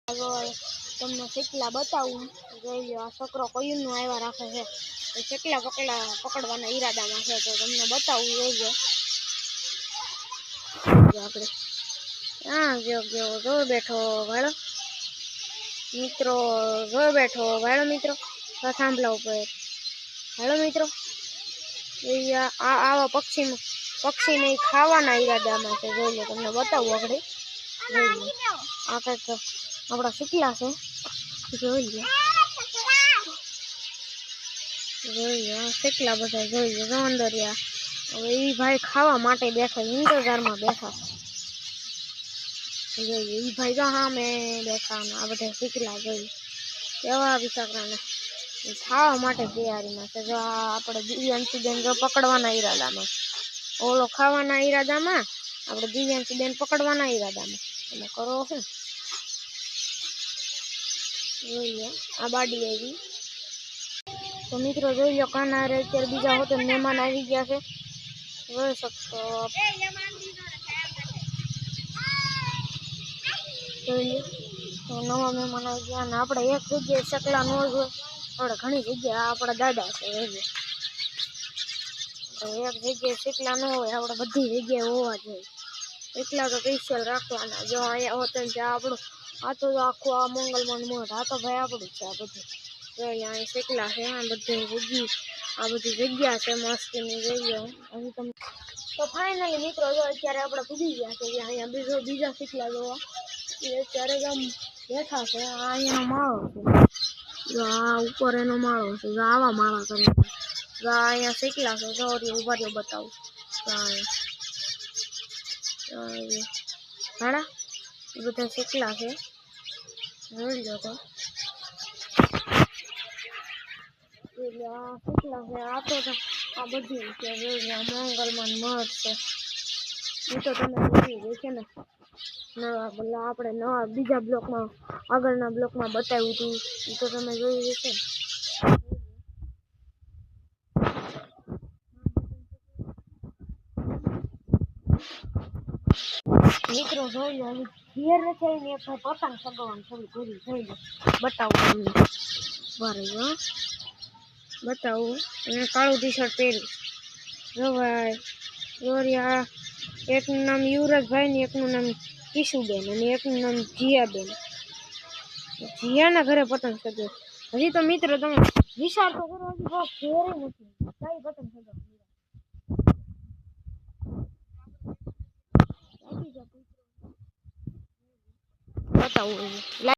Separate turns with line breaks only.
હવે તમને શેકલા બતાવું. જોઈ લો, આ છોકરો કયુંનું આવ્યા રાખે છે. શેકલા પકડવાના ઈરાદામાં છે, તો તમને બતાવું. જોઈ લો આપણે હા જો બેઠો ભાડો મિત્રો, જો બેઠો ભાડો મિત્રો, થાંભલા ઉપર ભાડો મિત્રો. આવા પક્ષીને ખાવાના ઈરાદામાં છે. જોઈ લો, તમને બતાવું આગળ. જોઈ લો, આ કંઈક આપણા શીખલા છે. જોઈ લો શેકલા બધા. જોઈ લો સૌંદર્યા. હવે એ ભાઈ ખાવા માટે બેઠા, ઇંતજારમાં બેઠા. જોઈએ એ ભાઈ તો હા મેં બેઠા. આ બધા શીખલા જોઈ કેવા વિચારાને ખાવા માટે તૈયારીમાં છે. જો આપણે દિવ્યાંશીબેન જો પકડવાના ઈરાદામાં, ઓલો ખાવાના ઈરાદામાં, આપણે દિવ્યાંશીબેન પકડવાના ઈરાદામાં. તમે કરો શું? જોઈ લો આ બાડી આવી. તો મિત્રો જોઈ લો, કાના અત્યારે બીજા હોતે મહેમાન આવી ગયા છે. જોઈ શકતો જોઈ લો, નવા મહેમાન આવી ગયા. અને આપણે એક જગ્યાએ શકલા ન હોય, આપણે ઘણી જગ્યાએ આપણા દાદા છે. એક જગ્યાએ શેકલા ન હોય, આપણે બધી જગ્યાએ હોવા જોઈએ. એટલા તો સ્પેશિયલ રાખવાના. જો અહીંયા હોતે ત્યાં આપણું આ તો આખું આ મંગલમન મઠ, આ તો ભાઈ આપણું છે. આ બધું જો અહીંયા શેકલા છે. આ બધી જગ્યા છે મસ્તીની. જોઈ લો અહીં તમે. તો ફાઇનલી મિત્રો, જો અત્યારે આપણે પૂજી ગયા છે. અહીંયા બીજા શેકલા જોવા એ અત્યારે આમ બેઠા છે. આ અહીંયાનો માળો છે. જો આ ઉપર એનો માળો છે. જો આવા માળા કરે. જો અહીંયા શેકલા છે. જો ઉભા રહ્યો બતાવું. હાડા એ બધા શેકલા છે. જોઈ લો તો શેકલા છે. આ તો આ બધી છે. જોઈ લો મંગલમન મઠ છે. એ તો તમે જોઈ છે ને. આપણે નવા બીજા બ્લોકમાં, આગળના બ્લોકમાં બતાવ્યું હતું. એ તો તમે જોઈ છે. મિત્રો જોઈ લો, ઘેર થઈને પતંગ ચગાવવાનું શરૂ કર્યું. જોઈ લો બતાવું તમને. બતાવું. અને કાળું ટી શર્ટ પહેર્યું. જો ભાઈ જોરિયા, એકનું નામ યુવરાજભાઈ ને એકનું નામ કિશુબેન અને એકનું નામ જીયાબેન. જીયાના ઘરે પતંગ ચગાવે. હજી તો મિત્રો તમે વિચાર તો કરો, હજી બહુ ઘેરે નથી કઈ પતંગ ચગાવે. બતાવું